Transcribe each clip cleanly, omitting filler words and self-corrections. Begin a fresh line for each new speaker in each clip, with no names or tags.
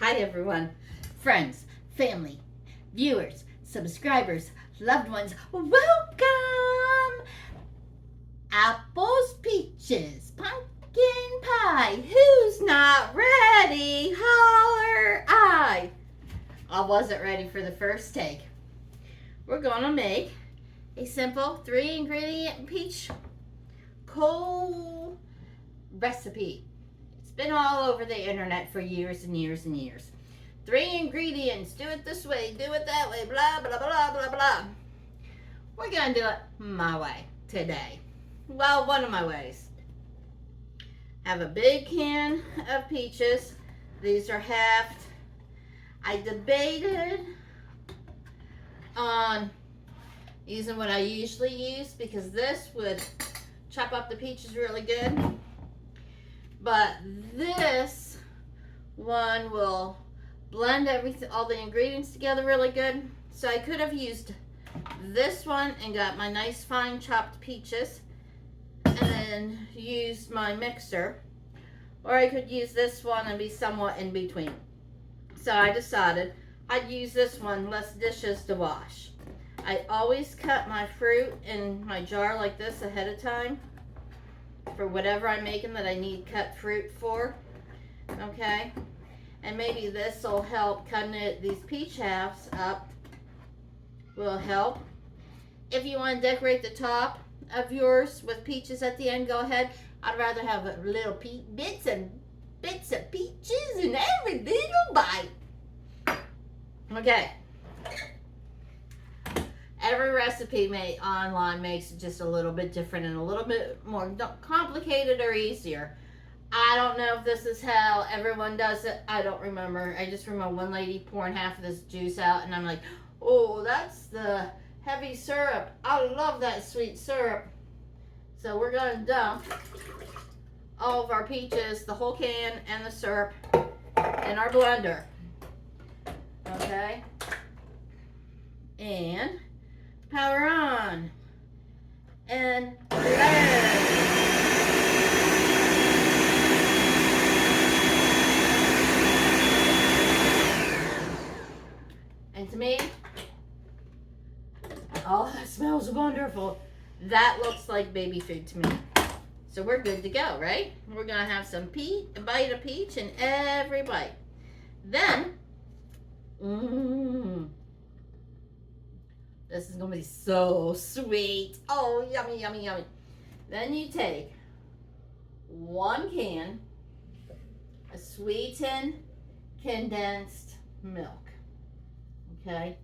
Hi everyone, friends, family, viewers, subscribers, loved ones, welcome! Apples, peaches, pumpkin pie, who's not ready? Holler I wasn't ready for the first take. We're gonna make a simple 3-ingredient peach cold recipe. It's been all over the internet for years and years and years. 3 ingredients, do it this way, do it that way, blah, blah, blah, blah, blah. We're gonna do it my way today. Well, one of my ways. Have a big can of peaches. These are halved. I debated on using what I usually use because this would chop up the peaches really good. But this one will blend everything, all the ingredients together really good. So I could have used this one and got my nice fine chopped peaches and then used my mixer. Or I could use this one and be somewhat in between. So I decided I'd use this one, less dishes to wash. I always cut my fruit in my jar like this ahead of time for whatever I'm making that I need cut fruit for. Okay? And maybe this will help cutting these peach halves up will help. If you want to decorate the top of yours with peaches at the end, go ahead. I'd rather have a little bits of peaches in every little bite. Okay. Every recipe online makes it just a little bit different and a little bit more complicated or easier. I don't know if this is how everyone does it. I don't remember. I just remember one lady pouring half of this juice out and I'm like, oh, that's the heavy syrup. I love that sweet syrup. So we're going to dump all of our peaches, the whole can and the syrup in our blender. Okay? And power on. And blend. And to me, oh, that smells wonderful. That looks like baby food to me. So we're good to go, right? We're gonna have some a bite of peach in every bite. Then, this is gonna be so sweet. Oh, yummy, yummy, yummy. Then you take 1 can of sweetened condensed milk. Okay?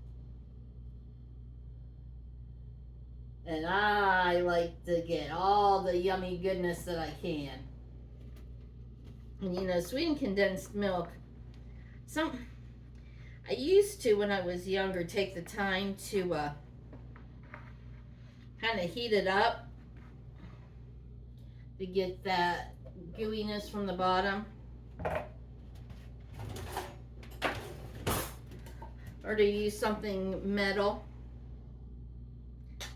And I like to get all the yummy goodness that I can. And you know, sweetened condensed milk, I used to, when I was younger, take the time to kind of heat it up to get that gooiness from the bottom. Or to use something metal.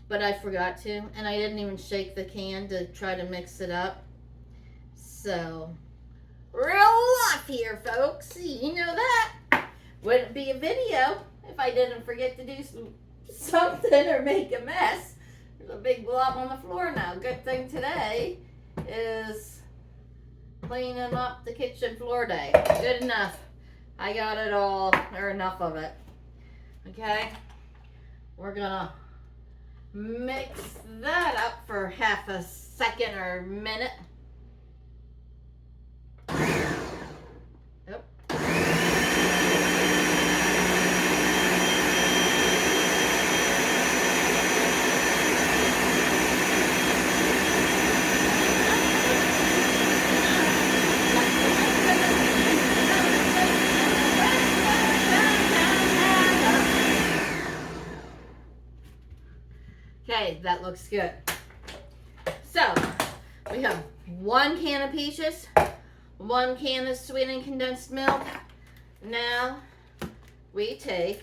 But I forgot to, and I didn't even shake the can to try to mix it up. So, real life here, folks. You know that. Wouldn't be a video if I didn't forget to do something or make a mess. There's a big blob on the floor now. Good thing today is cleaning up the kitchen floor day. Good enough. I got it all, or enough of it. Okay? We're gonna mix that up for half a second or a minute. Yep. Okay, that looks good. So, we have 1 can of peaches, 1 can of sweetened condensed milk. Now, we take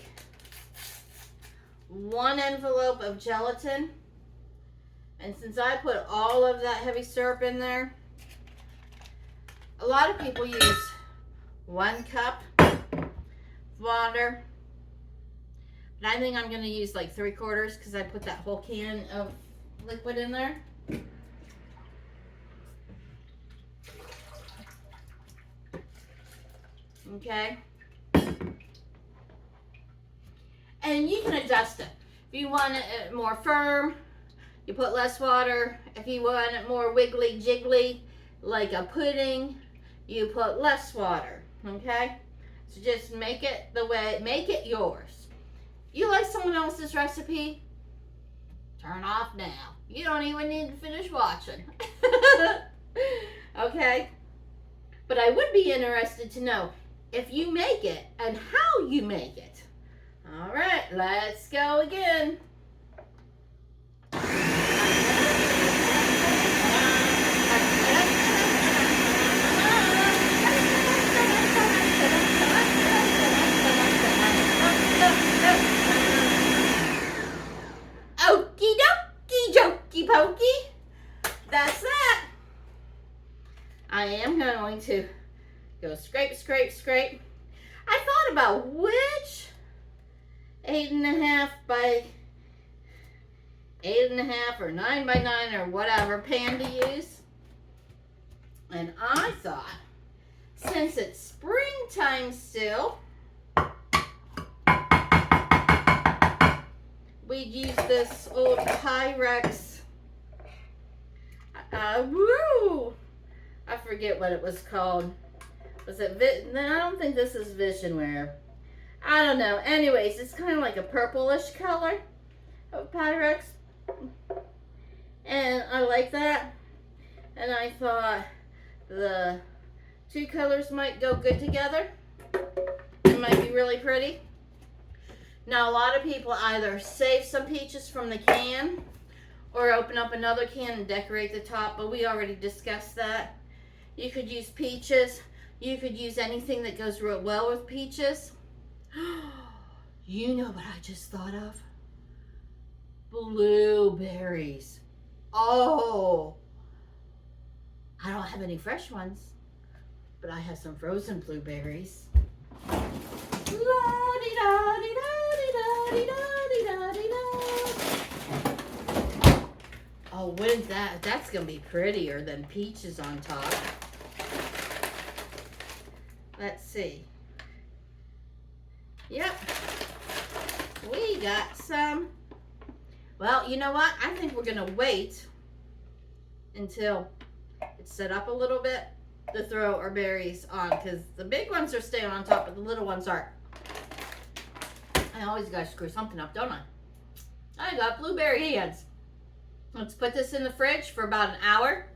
1 envelope of gelatin. And since I put all of that heavy syrup in there, a lot of people use 1 cup water. But I think I'm going to use like 3/4 because I put that whole can of liquid in there. Okay. And you can adjust it. If you want it more firm, you put less water. If you want it more wiggly jiggly, like a pudding, you put less water. Okay? So just make it make it yours. You like someone else's recipe? Turn off now. You don't even need to finish watching. Okay? But I would be interested to know if you make it and how you make it. All right, let's go again. Okie dokie, jokey pokey. That's that. I am going to go scrape, scrape, scrape. I thought about which 8.5 by 8.5 or 9 by 9 or whatever pan to use. And I thought, since it's springtime still, we'd use this old Pyrex. I forget what it was called. Was it No, I don't think this is Visionware. I don't know. Anyways, it's kind of like a purplish color of Pyrex. And I like that. And I thought the two colors might go good together. It might be really pretty. Now, a lot of people either save some peaches from the can or open up another can and decorate the top, but we already discussed that. You could use peaches. You could use anything that goes real well with peaches. You know what I just thought of? Blueberries. Oh, I don't have any fresh ones, but I have some frozen blueberries. Oh, wouldn't that's gonna be prettier than peaches on top. Let's see. Yep, we got some. Well, you know what? I think we're gonna wait until it's set up a little bit to throw our berries on, because the big ones are staying on top, but the little ones aren't. I always gotta screw something up, don't I? I got blueberry hands. Let's put this in the fridge for about an hour,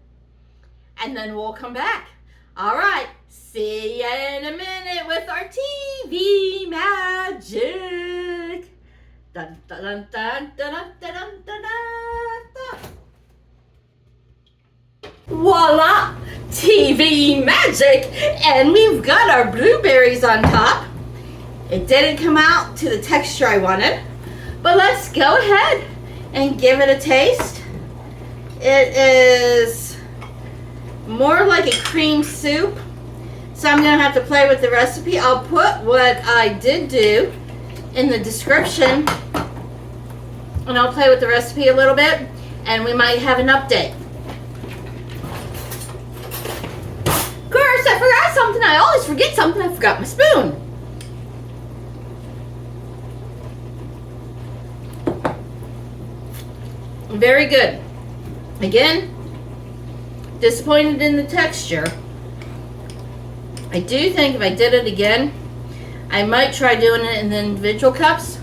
and then we'll come back. All right, see you in a minute with our TV magic. Dun, dun, dun, dun, dun, dun, dun, dun, dun. Voila, TV magic, and we've got our blueberries on top. It didn't come out to the texture I wanted, but let's go ahead and give it a taste. It is more like a cream soup, so I'm gonna have to play with the recipe. I'll put what I did do in the description, and I'll play with the recipe a little bit, and we might have an update. Of course, I forgot something. I always forget something. I forgot my spoon. Very good. Again, disappointed in the texture. I do think if I did it again, I might try doing it in the individual cups.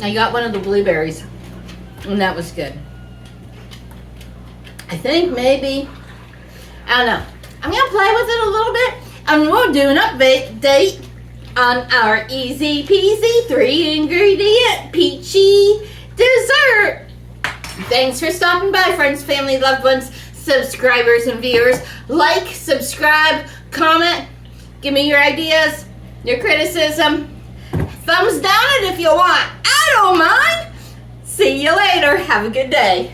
I got one of the blueberries, and that was good. I think maybe, I don't know. I'm going to play with it a little bit, and we'll do an update on our easy peasy 3-ingredient peachy dessert. Thanks for stopping by, friends, family, loved ones, subscribers, and viewers. Like, subscribe, comment, give me your ideas, your criticism. Thumbs down it if you want. I don't mind. See you later. Have a good day.